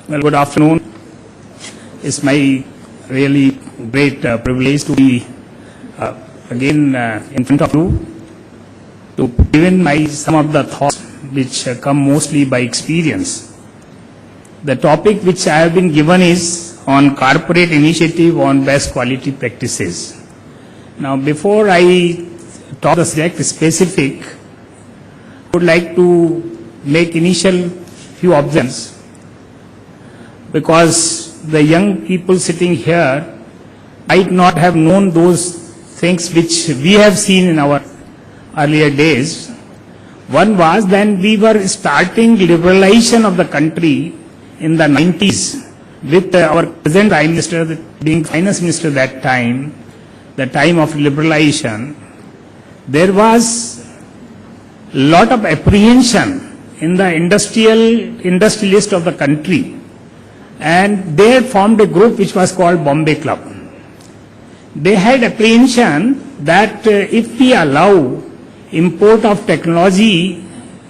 Well, good afternoon. It's my really great privilege to be again in front of you to give in some of the thoughts which come mostly by experience. The topic which I have been given is on corporate initiative on best quality practices. Now, before I talk the subject specific, I would like to make initial few observations, because the young people sitting here might not have known those things which we have seen in our earlier days. One was when we were starting liberalization of the country in the 90s with our present Prime Minister being Finance Minister that time, the time of liberalization. There was a lot of apprehension in the industrialist of the country, and they formed a group which was called Bombay Club. They had apprehension that if we allow import of technology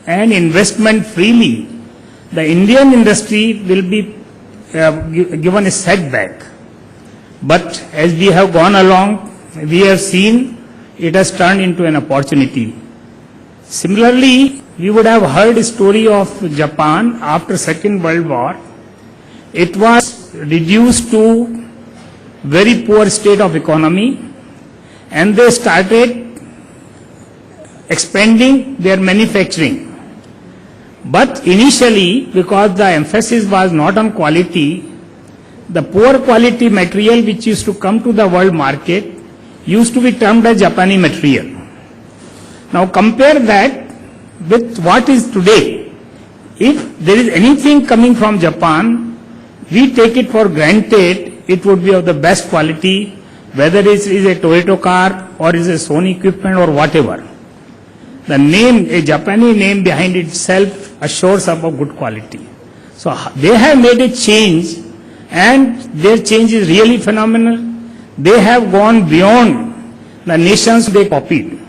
and investment freely, the Indian industry will be given a setback. But as we have gone along, we have seen it has turned into an opportunity. Similarly, we would have heard a story of Japan after Second World War. It was reduced to very poor state of economy, and they started expanding their manufacturing. But initially, because the emphasis was not on quality, the poor quality material which used to come to the world market used to be termed as Japanese material. Now compare that with what is today. If there is anything coming from Japan, we take it for granted it would be of the best quality, whether it is a Toyota car or is a Sony equipment or whatever. The name, a Japanese name behind itself assures of a good quality. So they have made a change, and their change is really phenomenal. They have gone beyond the nations they copied.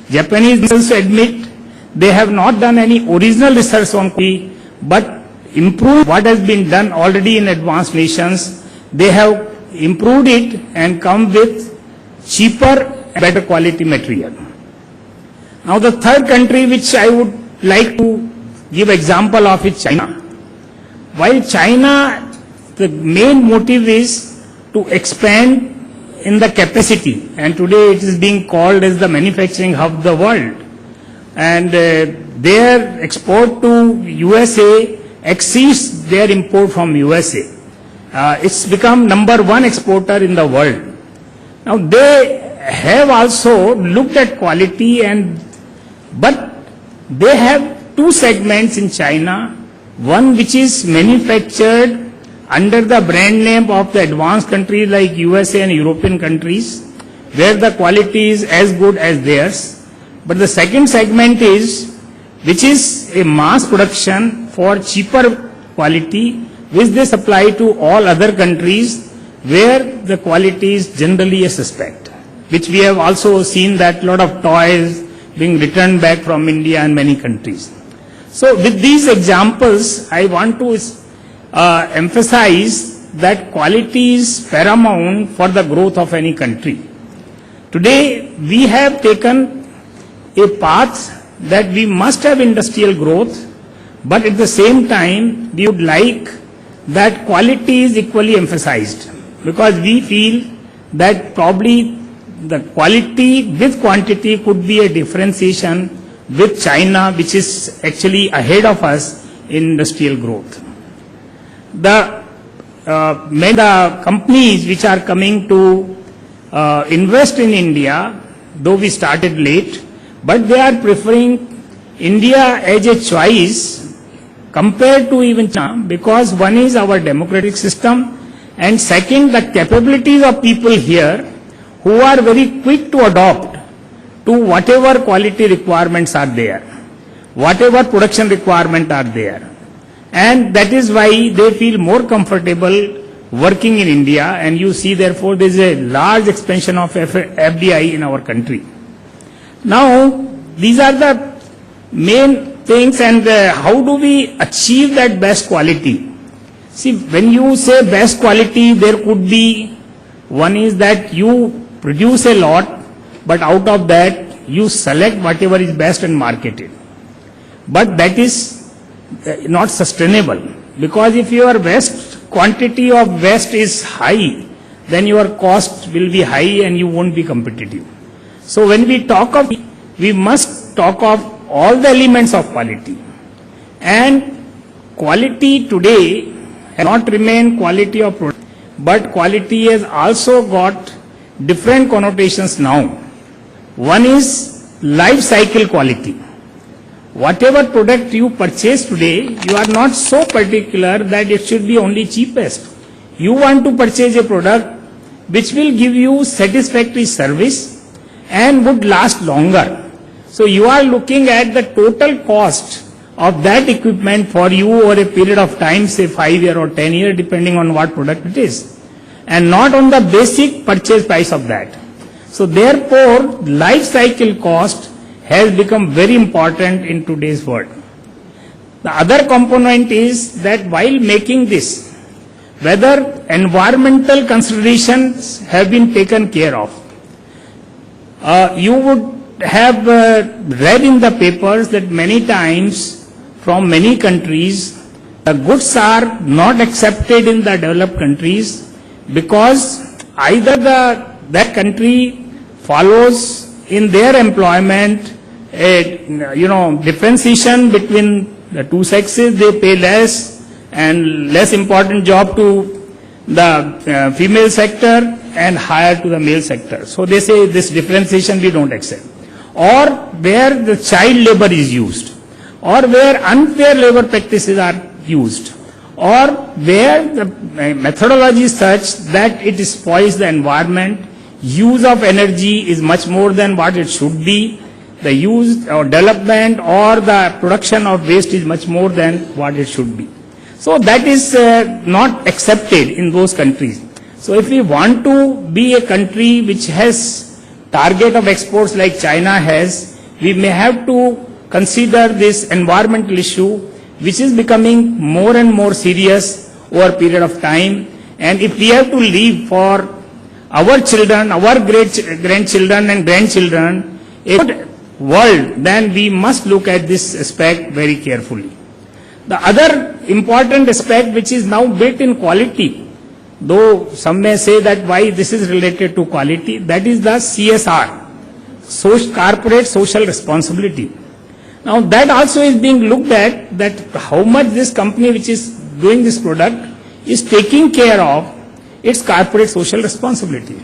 Japanese also admit they have not done any original research on quality, but improved what has been done already in advanced nations. They have improved it and come with cheaper and better quality material. Now the third country which I would like to give example of is China. While China, the main motive is to expand in the capacity, and today it is being called as the manufacturing hub of the world, and their export to USA exceeds their import from USA. It's become number one exporter in the world. Now they have also looked at quality, but they have two segments in China. One which is manufactured under the brand name of the advanced countries like USA and European countries, where the quality is as good as theirs. But the second segment is, which is a mass production for cheaper quality, which they supply to all other countries where the quality is generally a suspect, which we have also seen that a lot of toys being returned back from India and many countries. So with these examples, I want to emphasize that quality is paramount for the growth of any country. Today, we have taken a path that we must have industrial growth, but at the same time, we would like that quality is equally emphasized, because we feel that probably the quality with quantity could be a differentiation with China, which is actually ahead of us in industrial growth. The many companies which are coming to invest in India, though we started late, but they are preferring India as a choice compared to even China, because one is our democratic system, and second, the capabilities of people here who are very quick to adopt to whatever quality requirements are there, whatever production requirements are there. And that is why they feel more comfortable working in India, and you see therefore there is a large expansion of FDI in our country. Now, these are the main things, and how do we achieve that best quality? See, when you say best quality, there could be, one is that you produce a lot, but out of that you select whatever is best and market it. But that is not sustainable, because if your quantity of waste is high, then your cost will be high and you won't be competitive. So when we talk of, we must talk of all the elements of quality. And quality today has not remained quality of product, but quality has also got different connotations now. One is life cycle quality. Whatever product you purchase today, you are not so particular that it should be only cheapest. You want to purchase a product which will give you satisfactory service and would last longer. So you are looking at the total cost of that equipment for you over a period of time, say 5 years or 10 years, depending on what product it is, and not on the basic purchase price of that. So therefore, life cycle cost has become very important in today's world. The other component is that while making this, whether environmental considerations have been taken care of. You would have read in the papers that many times from many countries, the goods are not accepted in the developed countries because either that country follows in their employment a differentiation between the two sexes. They pay less and less important job to the female sector and higher to the male sector. So they say this differentiation we don't accept. Or where the child labor is used, or where unfair labor practices are used, or where the methodology is such that it spoils the environment, use of energy is much more than what it should be, the use or development or the production of waste is much more than what it should be. So that is not accepted in those countries. So if we want to be a country which has target of exports like China has, we may have to consider this environmental issue, which is becoming more and more serious over a period of time. And if we have to leave for our children, our grandchildren and grandchildren a good world, then we must look at this aspect very carefully. The other important aspect which is now built in quality, though some may say that why this is related to quality, that is the CSR, corporate social responsibility. Now that also is being looked at, that how much this company which is doing this product is taking care of its corporate social responsibility.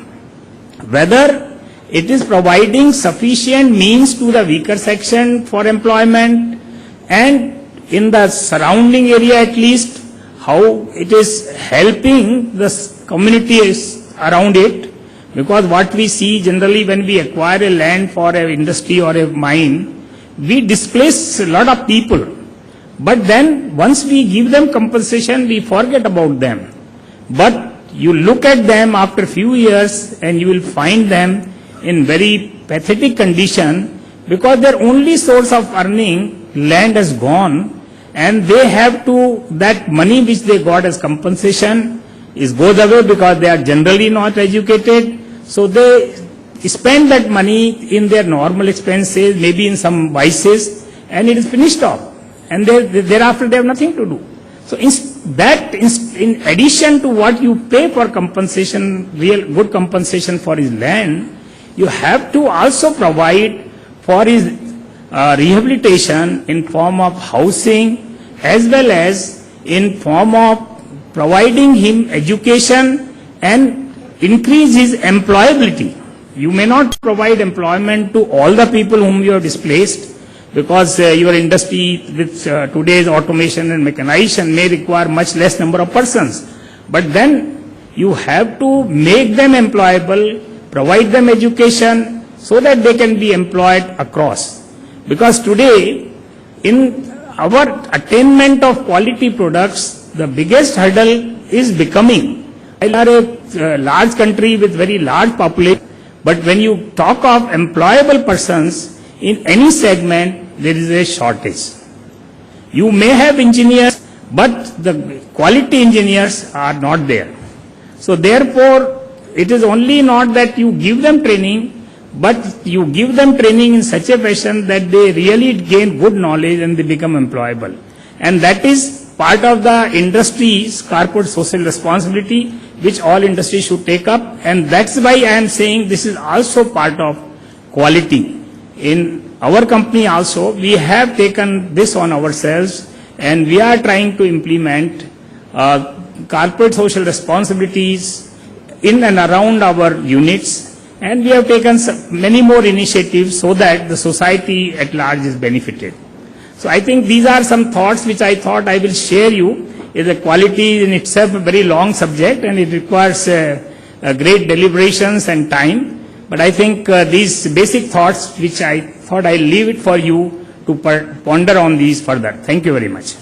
Whether it is providing sufficient means to the weaker section for employment, and in the surrounding area at least, how it is helping the communities around it. Because what we see generally when we acquire a land for an industry or a mine, we displace a lot of people. But then once we give them compensation, we forget about them. But you look at them after a few years and you will find them in very pathetic condition, because their only source of earning, land, has gone, and they have to, that money which they got as compensation goes away because they are generally not educated. So they spend that money in their normal expenses, maybe in some vices, and it is finished off. And thereafter they have nothing to do. So in addition to what you pay for compensation, real good compensation for his land, you have to also provide for his rehabilitation in form of housing, as well as in form of providing him education and increase his employability. You may not provide employment to all the people whom you have displaced, because your industry with today's automation and mechanization may require much less number of persons. But then you have to make them employable, provide them education so that they can be employed across. Because today, in our attainment of quality products, the biggest hurdle is becoming We are a large country with very large population, but when you talk of employable persons in any segment, there is a shortage. You may have engineers, but the quality engineers are not there. So therefore, it is only not that you give them training, but you give them training in such a fashion that they really gain good knowledge and they become employable. And that is part of the industry's corporate social responsibility, which all industries should take up. And that's why I am saying this is also part of quality. In our company also, we have taken this on ourselves, and we are trying to implement corporate social responsibilities in and around our units, and we have taken many more initiatives so that the society at large is benefited. So I think these are some thoughts which I thought I will share you. Is a quality in itself a very long subject, and it requires great deliberations and time. But I think these basic thoughts which I thought I'll leave it for you to ponder on these further. Thank you very much.